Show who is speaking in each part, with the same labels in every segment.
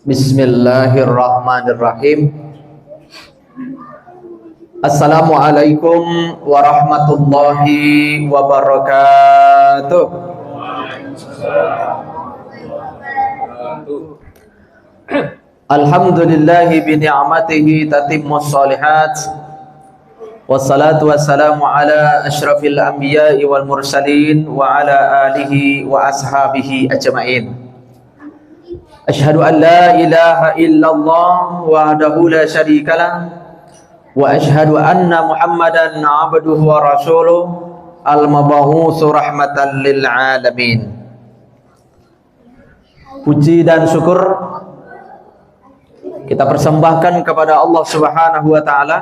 Speaker 1: Bismillahirrahmanirrahim. Assalamualaikum warahmatullahi wabarakatuh. Alhamdulillahi bi ni'matihi tatimmus shalihat. Wassalatu wassalamu ala asyrafil anbiya'i wal mursalin wa ala alihi wa ashabihi ajma'in. Asyhadu an la ilaha illallah wahdahu la syarikalah wa asyhadu anna Muhammadan abduhu wa rasuluh al-mab'utsu rahmatan lil alamin. Puji dan syukur kita persembahkan kepada Allah Subhanahu wa taala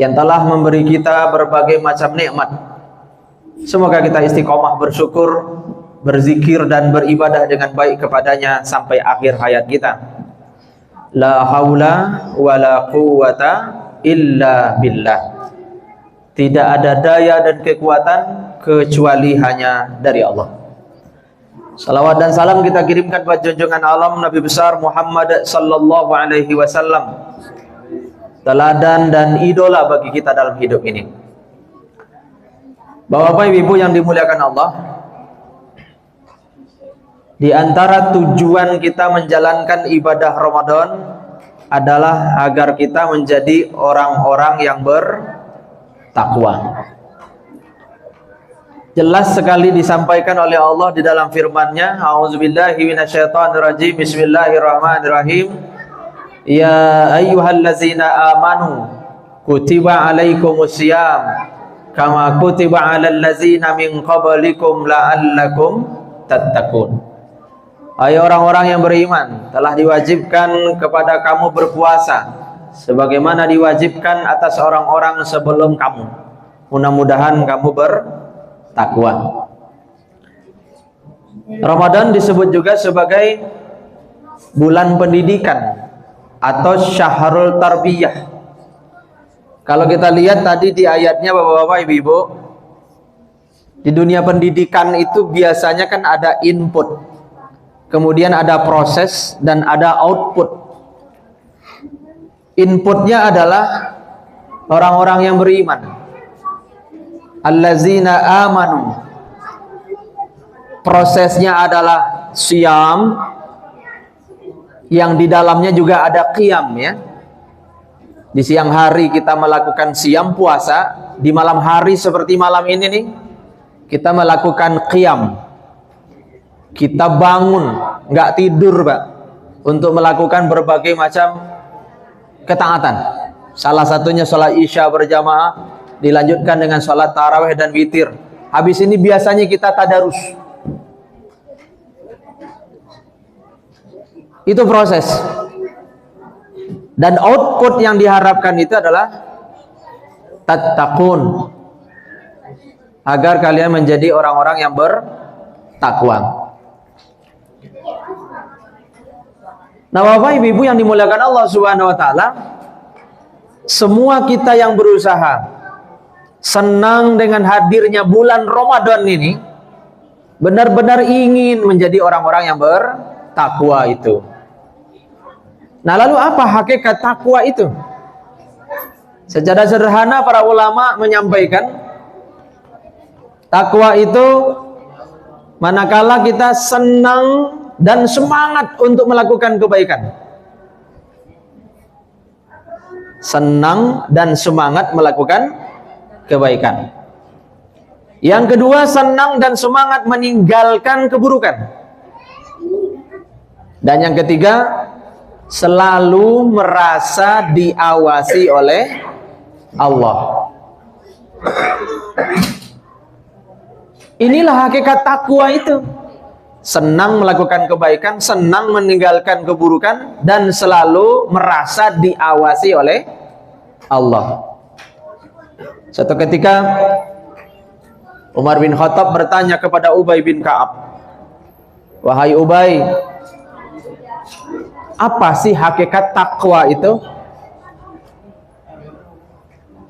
Speaker 1: yang telah memberi kita berbagai macam nikmat. Semoga kita istiqomah bersyukur, berzikir dan beribadah dengan baik kepadanya sampai akhir hayat kita. La haula wala quwwata illa billah. Tidak ada daya dan kekuatan kecuali hanya dari Allah. Salawat dan salam kita kirimkan buat junjungan alam Nabi besar Muhammad sallallahu alaihi wasallam, teladan dan idola bagi kita dalam hidup ini. Bapak Ibu yang dimuliakan Allah, di antara tujuan kita menjalankan ibadah Ramadan adalah agar kita menjadi orang-orang yang bertakwa. Jelas sekali disampaikan oleh Allah di dalam firman-Nya, A'udzubillahi minasyaitonirrajim. Bismillahirrahmanirrahim. Ya ayyuhallazina amanu kutiba alaikumusiyam kama kutiba alal ladzina min qablikum la'allakum tattaqun. Hai orang-orang yang beriman, telah diwajibkan kepada kamu berpuasa sebagaimana diwajibkan atas orang-orang sebelum kamu. Mudah-mudahan kamu bertakwa. Ramadan disebut juga sebagai bulan pendidikan atau syahrul tarbiyah. Kalau kita lihat tadi di ayatnya Bapak-bapak, Ibu-ibu, di dunia pendidikan itu biasanya kan ada input, kemudian ada proses dan ada output. Inputnya adalah orang-orang yang beriman, allazina amanu. Prosesnya adalah siyam, yang di dalamnya juga ada qiyam, ya. Di siang hari kita melakukan siyam puasa, di malam hari seperti malam ini nih kita melakukan qiyam. Kita bangun, nggak tidur, Pak, untuk melakukan berbagai macam ketaatan. Salah satunya sholat isya berjamaah, dilanjutkan dengan sholat tarawih dan witir. Habis ini biasanya kita tadarus. Itu proses. Dan output yang diharapkan itu adalah tattaqun, agar kalian menjadi orang-orang yang bertakwa. Nah, Bapak Ibu yang dimuliakan Allah Subhanahu wa taala, semua kita yang berusaha senang dengan hadirnya bulan Ramadan ini, benar-benar ingin menjadi orang-orang yang bertakwa itu. Nah, lalu apa hakikat takwa itu? Secara sederhana para ulama menyampaikan, takwa itu manakala kita senang dan semangat untuk melakukan kebaikan. Senang dan semangat melakukan kebaikan. Yang kedua, senang dan semangat meninggalkan keburukan. Dan yang ketiga, selalu merasa diawasi oleh Allah. Inilah hakikat takwa itu. Senang melakukan kebaikan, senang meninggalkan keburukan, dan selalu merasa diawasi oleh Allah. Suatu ketika Umar bin Khattab bertanya kepada Ubay bin Ka'ab, "Wahai Ubay, apa sih hakikat takwa itu?"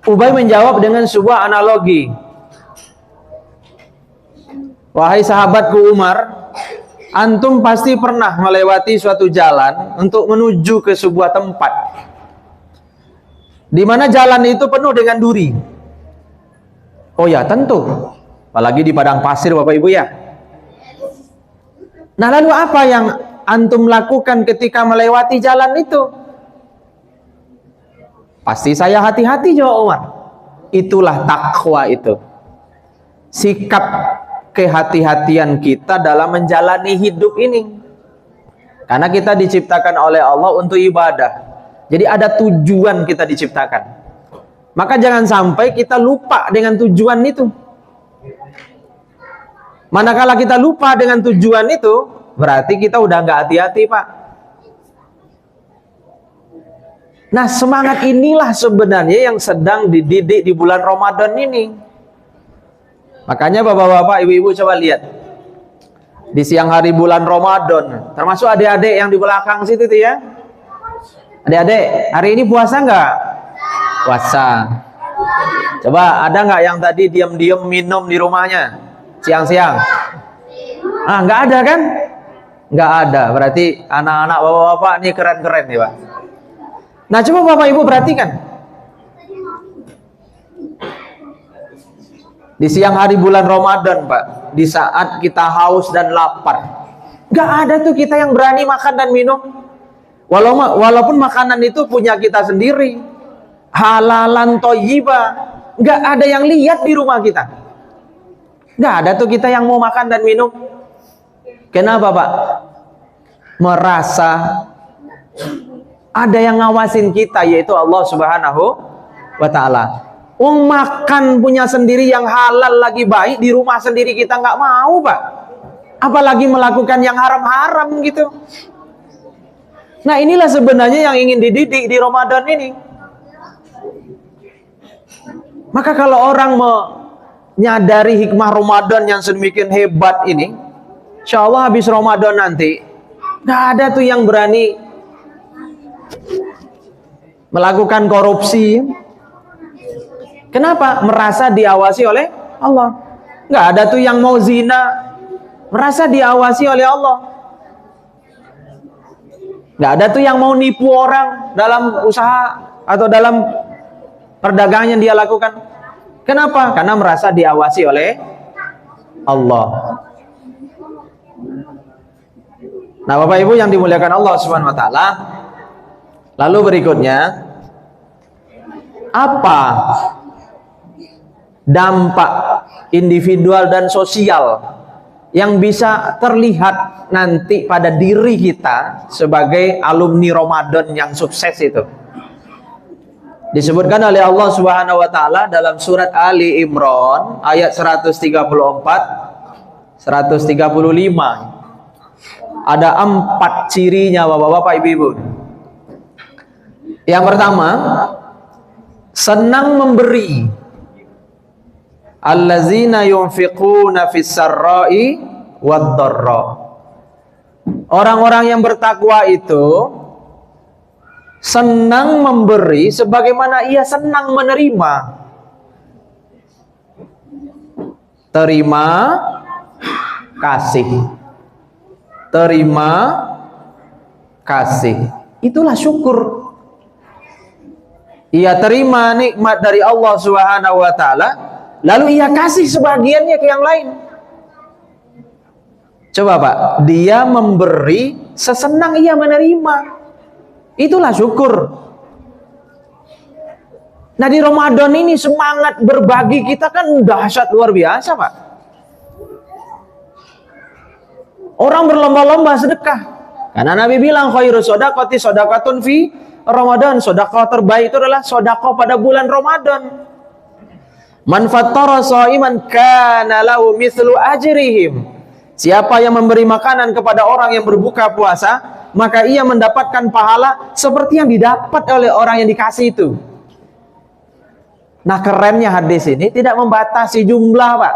Speaker 1: Ubay menjawab dengan sebuah analogi. "Wahai sahabatku Umar, Antum pasti pernah melewati suatu jalan untuk menuju ke sebuah tempat, di mana jalan itu penuh dengan duri. Oh ya, tentu. Apalagi di padang pasir, Bapak Ibu ya. Nah, lalu apa yang antum lakukan ketika melewati jalan itu? Pasti saya hati-hati, jawab Umar. Itulah takwa itu. Sikap kehati-hatian kita dalam menjalani hidup ini. Karena kita diciptakan oleh Allah untuk ibadah. Jadi ada tujuan kita diciptakan. Maka jangan sampai kita lupa dengan tujuan itu. Manakala kita lupa dengan tujuan itu, berarti kita udah nggak hati-hati, Pak. Nah, semangat inilah sebenarnya yang sedang dididik di bulan Ramadan ini. Makanya bapak-bapak, ibu-ibu coba lihat. Di siang hari bulan Ramadan, termasuk adik-adik yang di belakang situ tuh ya. Adik-adik, hari ini puasa nggak? Puasa. Coba ada nggak yang tadi diam-diam minum di rumahnya siang-siang? Ah, nggak ada kan? Nggak ada. Berarti anak-anak bapak-bapak ini keren-keren nih, Pak. Nah, coba bapak ibu perhatikan. Di siang hari bulan Ramadan, Pak, di saat kita haus dan lapar, nggak ada tuh kita yang berani makan dan minum. Walaupun makanan itu punya kita sendiri, halalan thayyibah, nggak ada yang lihat di rumah kita. Nggak ada tuh kita yang mau makan dan minum. Kenapa, Pak? Merasa ada yang ngawasin kita, yaitu Allah Subhanahu wa Ta'ala. Makan punya sendiri yang halal lagi baik, di rumah sendiri kita nggak mau, Pak. Apalagi melakukan yang haram-haram gitu. Nah, inilah sebenarnya yang ingin dididik di Ramadan ini. Maka kalau orang menyadari hikmah Ramadan yang sedemikian hebat ini, insya Allah habis Ramadan nanti nggak ada tuh yang berani melakukan korupsi. Kenapa? Merasa diawasi oleh Allah. Nggak ada tuh yang mau zina, merasa diawasi oleh Allah. Nggak ada tuh yang mau nipu orang dalam usaha atau dalam perdagangan yang dia lakukan. Kenapa? Karena merasa diawasi oleh Allah. Nah, Bapak Ibu yang dimuliakan Allah Subhanahu wa Ta'ala, lalu berikutnya, apa dampak individual dan sosial yang bisa terlihat nanti pada diri kita sebagai alumni Ramadan yang sukses itu? Disebutkan oleh Allah Subhanahu wa Ta'ala dalam surat Ali Imran ayat 134 135. Ada 4 cirinya, Bapak-bapak, Ibu-ibu. Yang pertama, senang memberi. Allazina yunfiquna fis sarra'i wad dharra. Orang-orang yang bertakwa itu senang memberi sebagaimana ia senang menerima. Terima kasih. Terima kasih. Itulah syukur. Ia terima nikmat dari Allah Subhanahu wa Ta'ala, lalu ia kasih sebagiannya ke yang lain. Coba, Pak, dia memberi sesenang ia menerima. Itulah syukur. Nah, di Ramadan ini semangat berbagi kita kan dahsyat luar biasa, Pak. Orang berlomba-lomba sedekah. Karena Nabi bilang khairu shadaqati shadaqatun fi Ramadan. Sedekah terbaik itu adalah sedekah pada bulan Ramadan. Man fattara shaiman kana lahu mithlu ajrihim. Siapa yang memberi makanan kepada orang yang berbuka puasa, maka ia mendapatkan pahala seperti yang didapat oleh orang yang dikasih itu. Nah, kerennya hadis ini tidak membatasi jumlah, Pak.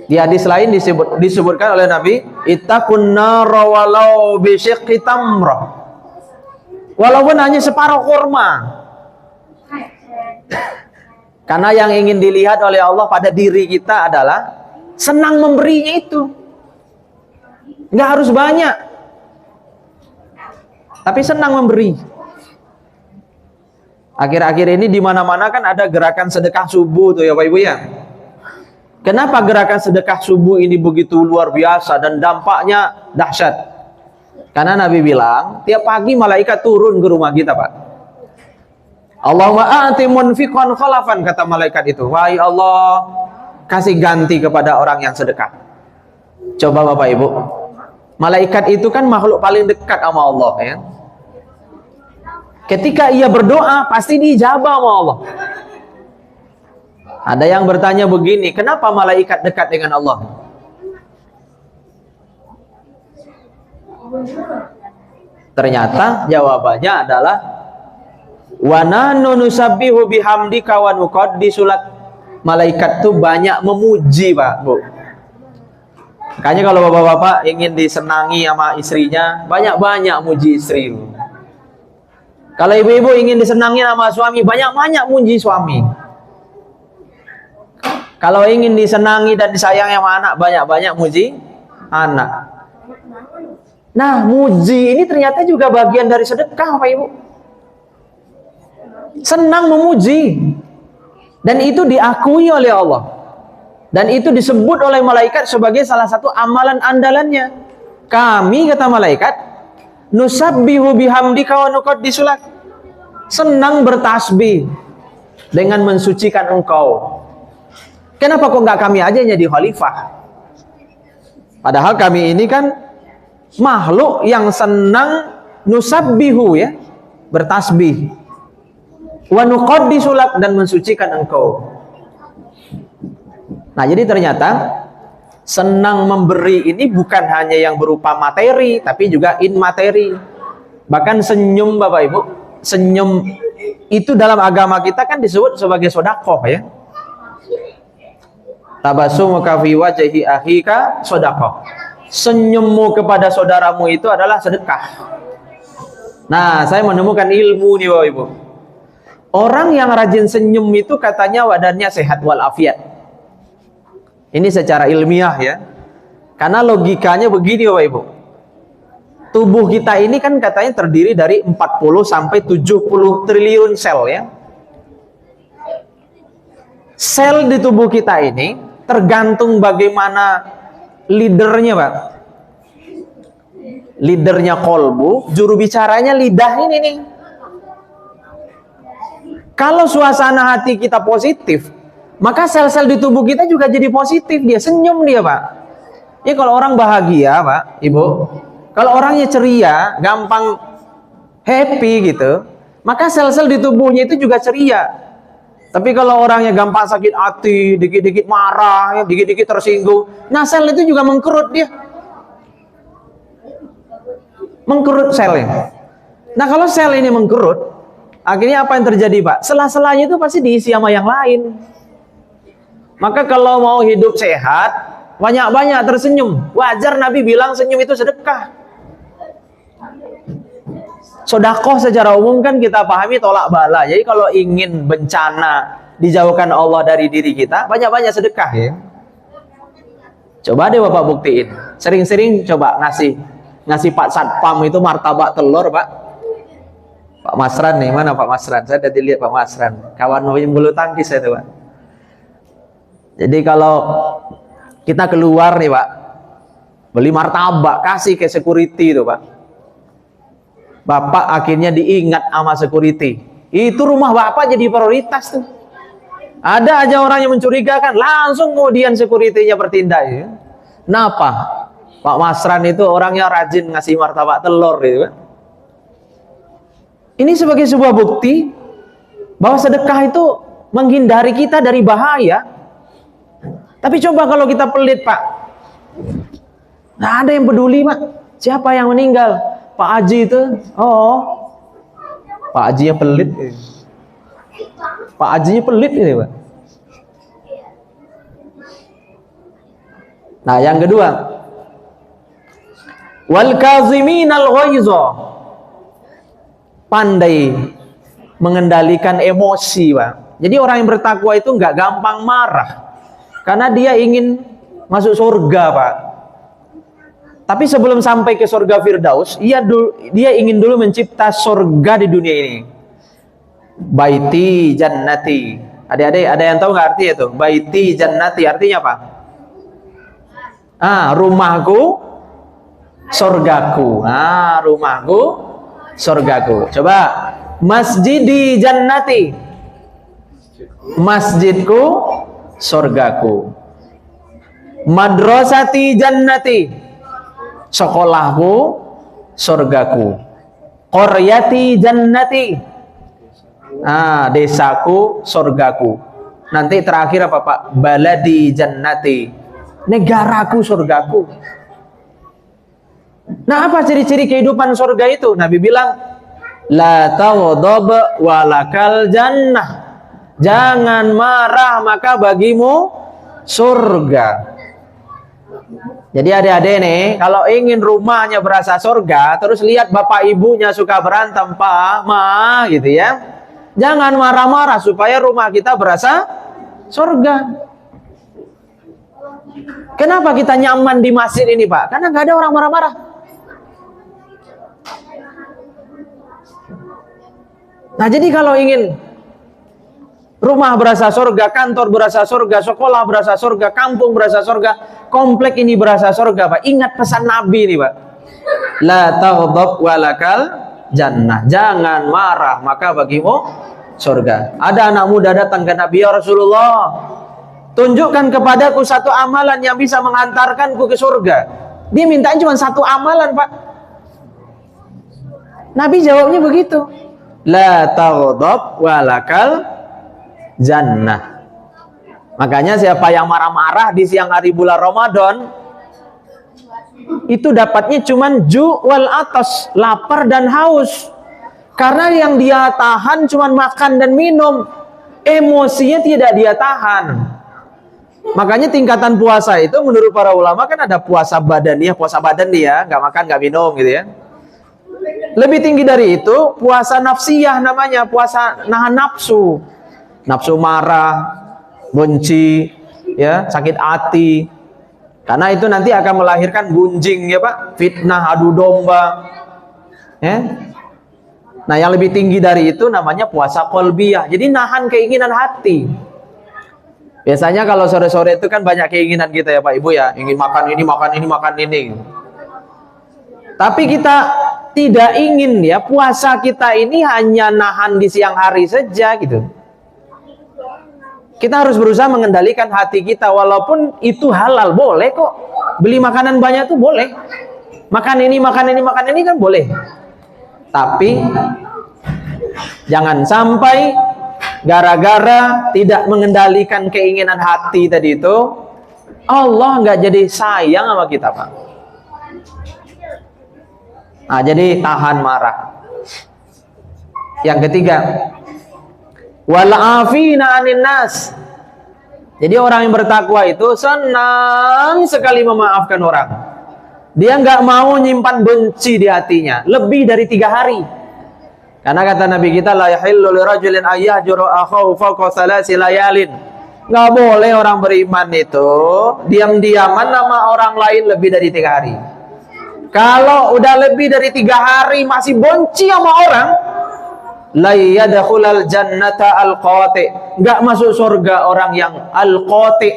Speaker 1: Di hadis lain disebutkan oleh Nabi, ittaqun nara walau bi syiqqi tamrah. Walaupun hanya separuh kurma. Karena yang ingin dilihat oleh Allah pada diri kita adalah Senang memberinya itu. Nggak harus banyak, tapi senang memberi. Akhir-akhir ini di mana-mana kan ada gerakan sedekah subuh tuh ya Bapak Ibu ya. Kenapa gerakan sedekah subuh ini begitu luar biasa dan dampaknya dahsyat? Karena Nabi bilang, tiap pagi malaikat turun ke rumah kita, Pak. Allahumma a'ti munfiqan khalafan, kata malaikat itu. Wahai Allah, kasih ganti kepada orang yang sedekah. Coba Bapak Ibu, malaikat itu kan makhluk paling dekat sama Allah ya. Ketika ia berdoa pasti dijabah sama Allah. Ada yang bertanya begini, kenapa malaikat dekat dengan Allah? Ternyata jawabannya adalah wa nahnu nusabbihu bihamdika wa nuqaddisu lak. Malaikat tuh banyak memuji, Pak, Bu. Makanya kalau bapak-bapak ingin disenangi sama istrinya, banyak-banyak muji istri. Kalau ibu-ibu ingin disenangi sama suami, banyak-banyak muji suami. Kalau ingin disenangi dan disayangi sama anak, banyak-banyak muji anak. Nah, muji ini ternyata juga bagian dari sedekah, Pak Ibu. Senang memuji. Dan itu diakui oleh Allah. Dan itu disebut oleh malaikat sebagai salah satu amalan andalannya. Kami, kata malaikat, nusabbihu bihamdika wa nuqaddisu lak. Senang bertasbih dengan mensucikan engkau. Kenapa kok nggak kami aja jadi khalifah? Padahal kami ini kan makhluk yang senang nusabbihu ya, bertasbih. Wa nuqaddisu lak, dan mensucikan engkau. Nah, jadi ternyata senang memberi ini bukan hanya yang berupa materi, tapi juga immateri. Bahkan senyum Bapak Ibu, senyum itu dalam agama kita kan disebut sebagai sedekah ya. Tabassumuka fi wajhi akhika sedekah. Senyummu kepada saudaramu itu adalah sedekah. Nah, saya menemukan ilmu nih Bapak Ibu. Orang yang rajin senyum itu katanya badannya sehat walafiat. Ini secara ilmiah ya. Karena logikanya begini Bapak Ibu. Tubuh kita ini kan katanya terdiri dari 40 sampai 70 triliun sel ya. Sel di tubuh kita ini tergantung bagaimana leadernya, Pak. Leadernya kolbu, juru bicaranya lidah ini nih. Kalau suasana hati kita positif, maka sel-sel di tubuh kita juga jadi positif. Dia senyum dia, Pak. Ya kalau orang bahagia, Pak, Ibu, kalau orangnya ceria, gampang happy gitu, maka sel-sel di tubuhnya itu juga ceria. Tapi kalau orangnya gampang sakit hati, dikit-dikit marah, dikit-dikit tersinggung, nah sel itu juga mengkerut dia. Mengkerut selnya. Nah kalau sel ini mengkerut, akhirnya apa yang terjadi, Pak? Sela-selanya itu pasti diisi sama yang lain. Maka kalau mau hidup sehat, banyak-banyak tersenyum. Wajar Nabi bilang senyum itu sedekah. Sedekah secara umum kan kita pahami tolak bala. Jadi kalau ingin bencana dijauhkan Allah dari diri kita, banyak-banyak sedekah ya. Coba deh Bapak buktiin. Sering-sering coba ngasih Pak Satpam itu martabak telur, Pak. Pak Masran nih, mana Pak Masran? Saya tadi lihat Pak Masran. Kawan bulu tangkis saya tuh, Pak. Jadi kalau kita keluar nih, Pak, beli martabak, kasih ke security itu, Pak. Bapak akhirnya diingat sama security. Itu rumah Bapak jadi prioritas tuh. Ada aja orang yang mencurigakan, langsung kemudian security-nya bertindak ya. Kenapa? Pak Masran itu orangnya rajin ngasih martabak telur gitu kan. Ini sebagai sebuah bukti bahwa sedekah itu menghindari kita dari bahaya. Tapi coba kalau kita pelit, Pak. Nggak ada yang peduli, Pak. Siapa yang meninggal? Pak Haji itu, Pak Hajinya pelit. Pak Hajinya pelit ini, Pak. Nah, yang kedua, wal kaziminal ghaiza. Pandai mengendalikan emosi, Pak. Jadi orang yang bertakwa itu nggak gampang marah, karena dia ingin masuk surga, Pak. Tapi sebelum sampai ke surga Firdaus, dia ingin dulu mencipta surga di dunia ini. Baiti jannati. Adik-adik ada yang tahu nggak arti itu? Baiti jannati artinya apa? Rumahku surgaku. Rumahku surgaku. Coba, masjidi jannati. Masjidku surgaku. Madrasati jannati. Sekolahku surgaku. Qaryati jannati. Desaku surgaku. Nanti terakhir apa, Pak? Baladi jannati. Negaraku surgaku. Nah, apa ciri-ciri kehidupan surga itu? Nabi bilang, la taghdab walakal jannah. Jangan marah, maka bagimu surga. Jadi adik-adik nih, kalau ingin rumahnya berasa surga, terus lihat bapak ibunya suka berantem, Pak, Ma, gitu ya. Jangan marah-marah supaya rumah kita berasa surga. Kenapa kita nyaman di masjid ini, Pak? Karena nggak ada orang marah-marah. Nah, jadi kalau ingin rumah berasa surga, kantor berasa surga, sekolah berasa surga, kampung berasa surga, komplek ini berasa surga, Pak. Ingat pesan Nabi ini, Pak. La taghdab walakal jannah. Jangan marah, maka bagimu surga. Ada anak muda datang ke Nabi, ya Rasulullah, tunjukkan kepadaku satu amalan yang bisa mengantarkanku ke surga. Dia minta cuma satu amalan, Pak. Nabi jawabnya begitu. La taghdab walakal jannah. Makanya siapa yang marah-marah di siang hari bulan Ramadan, itu dapatnya cuman ju' wal atas, lapar dan haus. Karena yang dia tahan cuman makan dan minum, emosinya tidak dia tahan. Makanya tingkatan puasa itu menurut para ulama kan ada puasa badaniah, puasa badan dia, nggak makan nggak minum gitu ya. Lebih tinggi dari itu puasa nafsiyah namanya, puasa nahan nafsu. Nafsu marah, benci, ya, sakit hati. Karena itu nanti akan melahirkan gunjing, ya Pak, fitnah, adu domba. Ya. Nah, yang lebih tinggi dari itu namanya puasa qalbiyah. Jadi nahan keinginan hati. Biasanya kalau sore-sore itu kan banyak keinginan kita ya Pak Ibu ya, ingin makan ini, makan ini, makan ini. Tapi kita tidak ingin ya puasa kita ini hanya nahan di siang hari saja gitu. Kita harus berusaha mengendalikan hati kita, walaupun itu halal, boleh kok. Beli makanan banyak tuh boleh. Makan ini, makan ini, makan ini kan boleh. Tapi jangan sampai gara-gara tidak mengendalikan keinginan hati tadi itu, Allah nggak jadi sayang sama kita, Pak. Nah, jadi tahan marah. Yang ketiga, wal afina 'anin nas. Jadi orang yang bertakwa itu senang sekali memaafkan orang. Dia nggak mau nyimpan benci di hatinya lebih dari 3 hari. Karena kata Nabi kita, la yahillu lirajulin ayyahjura akhahu fawqa 3 layalin. Nggak boleh orang beriman itu diam-diaman sama orang lain lebih dari 3 hari. Kalau udah lebih dari 3 hari masih benci sama orang, la yadkhulul jannata al-qati, enggak masuk surga orang yang al-qati.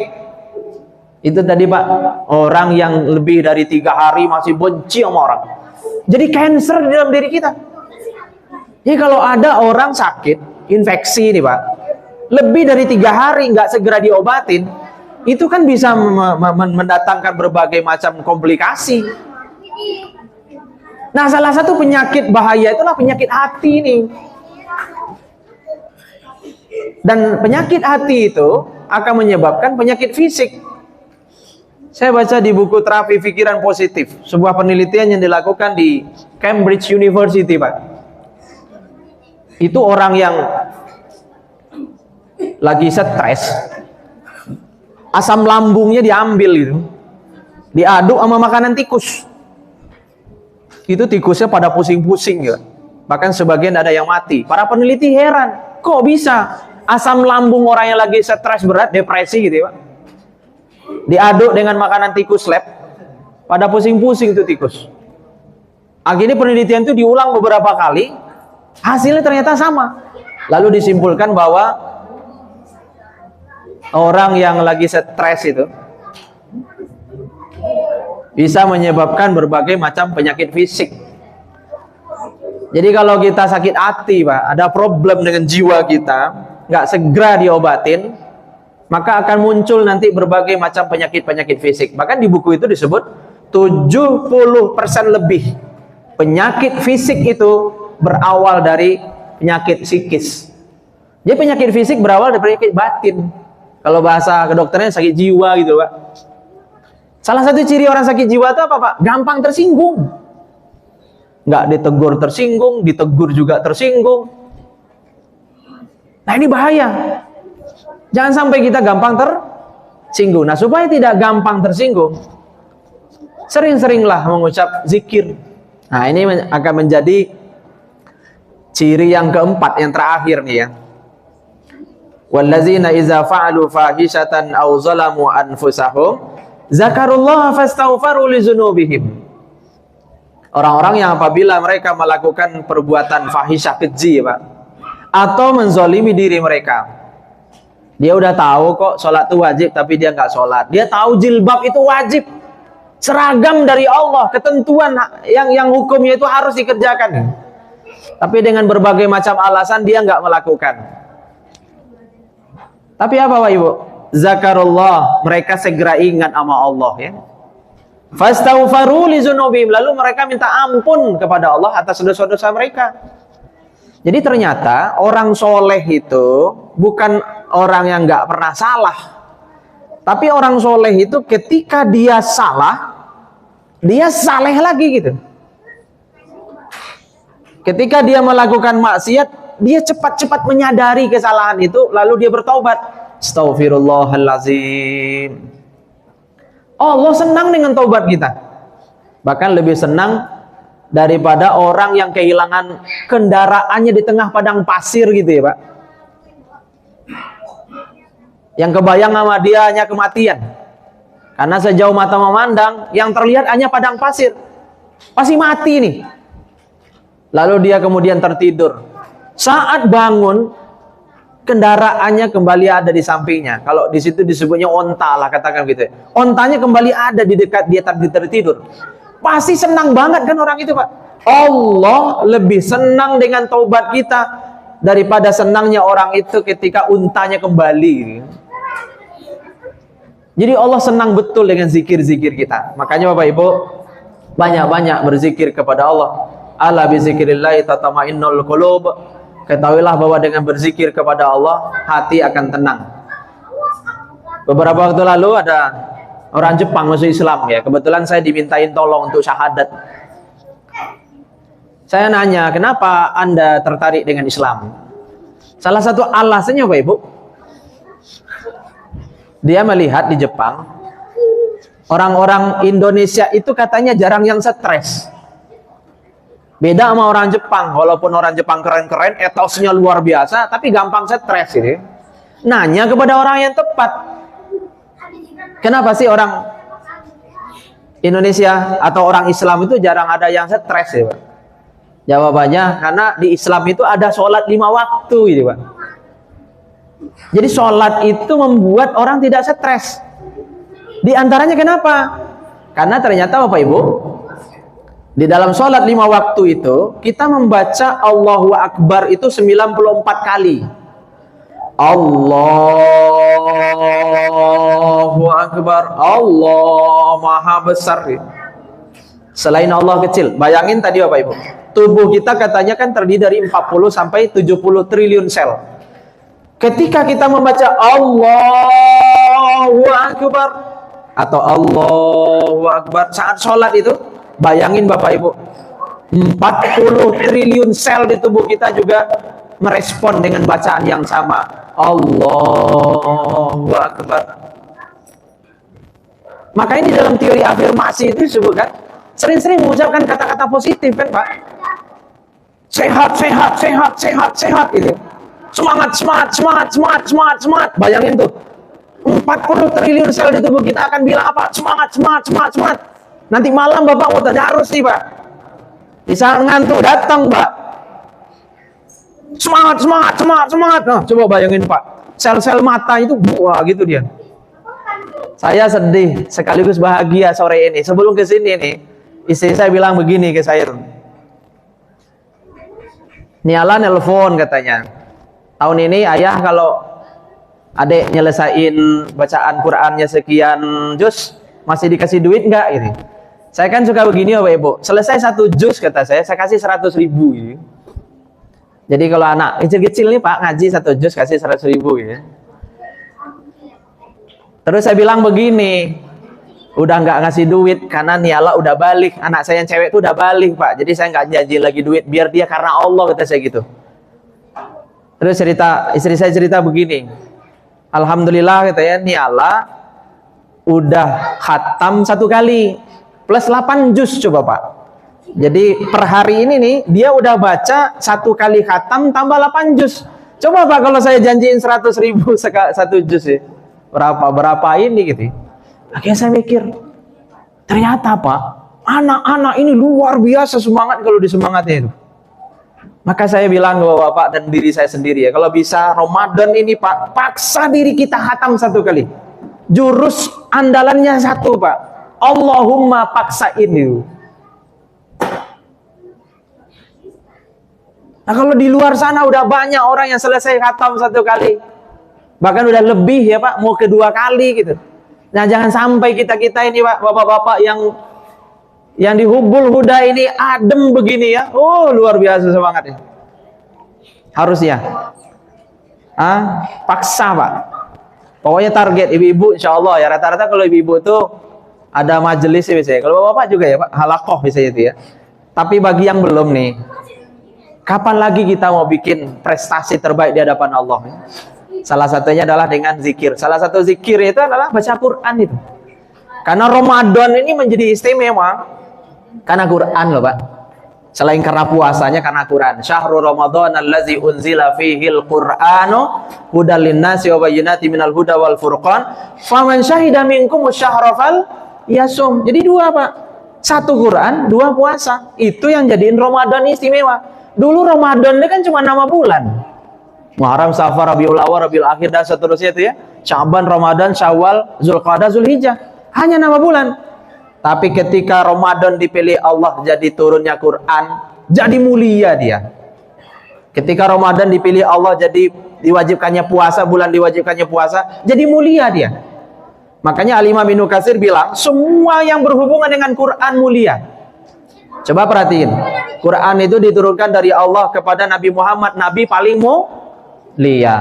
Speaker 1: Itu tadi Pak, orang yang lebih dari 3 hari masih benci sama orang. Jadi cancer di dalam diri kita. Jadi kalau ada orang sakit, infeksi nih Pak, lebih dari 3 hari nggak segera diobatin, itu kan bisa mendatangkan berbagai macam komplikasi. Nah, salah satu penyakit bahaya itulah penyakit hati nih. Dan penyakit hati itu akan menyebabkan penyakit fisik. Saya baca di buku Terapi Pikiran Positif, sebuah penelitian yang dilakukan di Cambridge University, Pak. Itu orang yang lagi stres, asam lambungnya diambil gitu, diaduk sama makanan tikus. Itu tikusnya pada pusing-pusing ya. Bahkan sebagian ada yang mati. Para peneliti heran, kok bisa asam lambung orang yang lagi stres berat, depresi gitu ya Pak, diaduk dengan makanan tikus lab, pada pusing-pusing tuh tikus. Akhirnya penelitian itu diulang beberapa kali, hasilnya ternyata sama. Lalu disimpulkan bahwa orang yang lagi stres itu bisa menyebabkan berbagai macam penyakit fisik. Jadi kalau kita sakit hati, Pak, ada problem dengan jiwa kita, nggak segera diobatin, maka akan muncul nanti berbagai macam penyakit-penyakit fisik. Bahkan di buku itu disebut 70% lebih penyakit fisik itu berawal dari penyakit psikis. Jadi penyakit fisik berawal dari penyakit batin. Kalau bahasa kedokterannya sakit jiwa gitu, Pak. Salah satu ciri orang sakit jiwa itu apa, Pak? Gampang tersinggung. Nggak ditegur tersinggung, ditegur juga tersinggung. Nah, ini bahaya. Jangan sampai kita gampang tersinggung. Nah, supaya tidak gampang tersinggung, sering-seringlah mengucap zikir. Nah, ini akan menjadi ciri yang keempat, yang terakhir nih ya. Wallazina iza fa'alu fahishatan aw zalamu anfusahum zakarullaha fastaghfaru li dzunubihim. Orang-orang yang apabila mereka melakukan perbuatan fahisyah keji, Pak, atau menzolimi diri mereka, dia udah tahu kok sholat itu wajib, tapi dia nggak sholat. Dia tahu jilbab itu wajib, seragam dari Allah, ketentuan yang hukumnya itu harus dikerjakan, tapi dengan berbagai macam alasan dia nggak melakukan. Tapi apa, Pak Ibu? Zakarullah, mereka segera ingat sama Allah ya. Fastaghfaru li dzunubihim, lalu mereka minta ampun kepada Allah atas dosa-dosa mereka. Jadi ternyata orang soleh itu bukan orang yang nggak pernah salah, tapi orang soleh itu ketika dia salah, dia saleh lagi gitu. Ketika dia melakukan maksiat, dia cepat-cepat menyadari kesalahan itu, lalu dia bertaubat. Astaghfirullahalazim. Allah senang dengan taubat kita. Bahkan lebih senang daripada orang yang kehilangan kendaraannya di tengah padang pasir gitu ya, Pak. Yang kebayang sama dia hanya kematian. Karena sejauh mata memandang, yang terlihat hanya padang pasir. Pasti mati nih. Lalu dia kemudian tertidur. Saat bangun, kendaraannya kembali ada di sampingnya. Kalau di situ disebutnya onta lah, katakan gitu. Ontanya kembali ada di dekat dia tertidur. Pasti senang banget kan orang itu, Pak. Allah lebih senang dengan taubat kita daripada senangnya orang itu ketika untanya kembali. Jadi Allah senang betul dengan zikir-zikir kita. Makanya Bapak Ibu, banyak-banyak berzikir kepada Allah. Ala bi zikrillahi tatma'innul qulub. Ketahuilah bahwa dengan berzikir kepada Allah, hati akan tenang. Beberapa waktu lalu ada orang Jepang masuk Islam ya. Kebetulan saya dimintain tolong untuk syahadat. Saya nanya, kenapa Anda tertarik dengan Islam? Salah satu alasannya, Bapak Ibu, dia melihat di Jepang, orang-orang Indonesia itu katanya jarang yang stres. Beda sama orang Jepang, walaupun orang Jepang keren-keren, etosnya luar biasa, tapi gampang stres ini. Nanya kepada orang yang tepat. Kenapa sih orang Indonesia atau orang Islam itu jarang ada yang stres ya, Pak? Jawabannya, karena di Islam itu ada sholat 5 waktu gitu, Pak. Jadi sholat itu membuat orang tidak stres. Di antaranya kenapa? Karena ternyata Bapak Ibu, di dalam sholat 5 waktu itu, kita membaca Allahu Akbar itu 94 kali. Allahu Akbar, Allah Maha Besar. Selain Allah kecil. Bayangin tadi Bapak Ibu, tubuh kita katanya kan terdiri dari 40 sampai 70 triliun sel. Ketika kita membaca Allahu Akbar atau Allahu Akbar saat sholat itu, bayangin Bapak Ibu, 40 triliun sel di tubuh kita juga merespon dengan bacaan yang sama. Allahu Akbar. Makanya di dalam teori afirmasi itu disebutkan, sering-sering mengucapkan kata-kata positif kan, Pak? Sehat, sehat, sehat, sehat, sehat gitu. Semangat, semangat, semangat, semangat, semangat, semangat. Bayangin tuh. 40 triliun sel di tubuh kita akan bilang apa? Semangat, semangat, semangat, semangat. Nanti malam Bapak mau tadarus nih Pak. Di saat ngantuk datang Pak. Semangat, semangat, semangat, semangat. Nah, coba bayangin Pak. Sel-sel mata itu, wah gitu dia. Saya sedih sekaligus bahagia sore ini. Sebelum ke sini nih, istri saya bilang begini ke saya. Niala nelpon katanya. Tahun ini ayah kalau adek nyelesain bacaan Qur'annya sekian juz, masih dikasih duit nggak gitu. Saya kan suka begini Bapak Ibu. Selesai 1 juz kata saya kasih 100.000 gitu. Jadi kalau anak kecil-kecil nih Pak ngaji 1 juz kasih 100.000 gitu. Terus saya bilang begini, udah nggak ngasih duit karena Niala udah balik, anak saya yang cewek tuh udah balik Pak, jadi saya nggak janji lagi duit, biar dia karena Allah kata saya gitu. Terus istri saya cerita begini, alhamdulillah katanya Niala udah khatam 1 kali plus 8 juz coba Pak. Jadi per hari ini nih dia udah baca 1 kali khatam tambah 8 juz. Coba Pak kalau saya janjiin 100.000 1 juz ya, berapa ini gitu. Akhirnya saya mikir, ternyata Pak, anak-anak ini luar biasa semangat kalau disemangatnya itu. Maka saya bilang ke Bapak dan diri saya sendiri ya, kalau bisa Ramadan ini Pak, paksa diri kita khatam 1 kali. Jurus andalannya 1 Pak, Allahumma paksain itu. Nah kalau di luar sana udah banyak orang yang selesai khatam 1 kali, bahkan udah lebih ya Pak, mau kedua kali gitu. Nah jangan sampai kita-kita ini Pak, bapak-bapak yang di Hubul Huda ini adem begini ya. Oh luar biasa semangatnya. Harusnya paksa Pak. Pokoknya target ibu-ibu insya Allah ya, rata-rata kalau ibu-ibu tuh ada majelis ya biasanya. Kalau bapak juga ya Pak, halakoh biasanya itu ya. Tapi bagi yang belum nih, kapan lagi kita mau bikin prestasi terbaik di hadapan Allah ya? Salah satunya adalah dengan zikir. Salah satu zikir itu adalah baca Quran itu. Karena Ramadan ini menjadi istimewa karena Quran loh Pak. Selain karena puasanya, karena Quran. Syahrul Ramadan allazi unzila fihil Qur'anu hudal linnasi wa bayyinatin minal huda wal furqan. Faman syahida minkum syahra fal yasum. Jadi 2 Pak. 1 Quran, 2 puasa. Itu yang jadiin Ramadan istimewa. Dulu Ramadan ini kan cuma nama bulan. Muharram, Safar, Rabiul Awal, Rabiul Akhir dan seterusnya itu ya. Syaban, Ramadan, Syawal, Zulqa'dah, Zulhijjah. Hanya nama bulan. Tapi ketika Ramadan dipilih Allah jadi turunnya Quran, jadi mulia dia. Ketika Ramadan dipilih Allah jadi diwajibkannya puasa, bulan diwajibkannya puasa, jadi mulia dia. Makanya Al-Imam Ibnu Katsir bilang, semua yang berhubungan dengan Quran mulia. Coba perhatiin. Quran itu diturunkan dari Allah kepada Nabi Muhammad, Nabi paling mulia.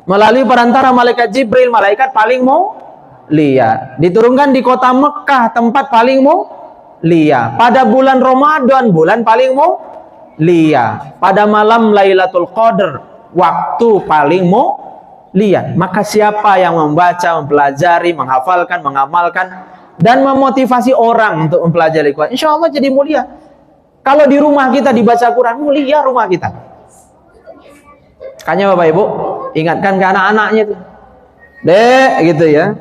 Speaker 1: Melalui perantara malaikat Jibril, malaikat paling mulia. Diturunkan di kota Mekah, tempat paling mulia. Pada bulan Ramadan, bulan paling mulia. Pada malam Lailatul Qadar, waktu paling mulia. Maka siapa yang membaca, mempelajari, menghafalkan, mengamalkan, dan memotivasi orang untuk mempelajari Quran, insya Allah jadi mulia. Kalau di rumah kita dibaca Quran, mulia rumah kita. Makanya Bapak Ibu, ingatkan ke anak-anaknya tuh. Dek, gitu ya.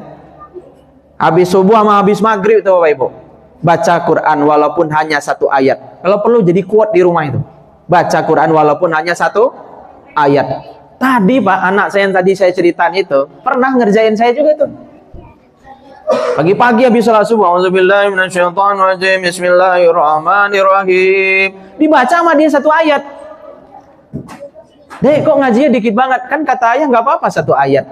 Speaker 1: Habis subuh sama habis maghrib tuh Bapak Ibu. Baca Quran walaupun hanya 1 ayat. Kalau perlu jadi quote di rumah itu. Baca Quran walaupun hanya 1 ayat. Tadi Pak, anak saya yang tadi saya ceritain itu, pernah ngerjain saya juga tuh. Pagi-pagi habis salat subuh, auzubillahi minasyaitonirrajim, bismillahirrahmanirrahim. Dibaca sama dia 1 ayat. Dek, kok ngajinya dikit banget? Kan kata ayah nggak apa-apa 1 ayat.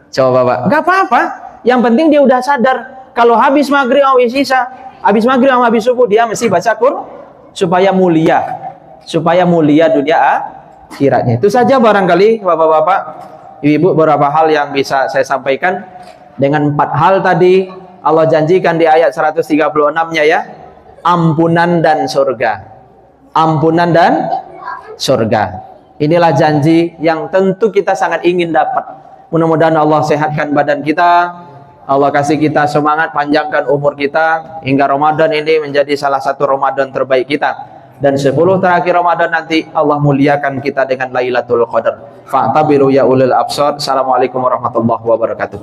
Speaker 1: Coba Bapak, nggak apa-apa. Yang penting dia udah sadar kalau habis maghrib, habis isya, habis maghrib sama habis subuh dia mesti baca Quran supaya mulia dunia akhiratnya. Itu saja barangkali Bapak-bapak, Ibu-ibu, beberapa hal yang bisa saya sampaikan. Dengan 4 hal tadi Allah janjikan di ayat 136-nya ya, ampunan dan surga. Ampunan dan surga. Inilah janji yang tentu kita sangat ingin dapat. Mudah-mudahan Allah sehatkan badan kita, Allah kasih kita semangat, panjangkan umur kita hingga Ramadan ini menjadi salah satu Ramadan terbaik kita. dan 10 terakhir Ramadan nanti Allah muliakan kita dengan Lailatul Qadar. Fa'tabiru ya ulil absar. Assalamualaikum warahmatullahi wabarakatuh.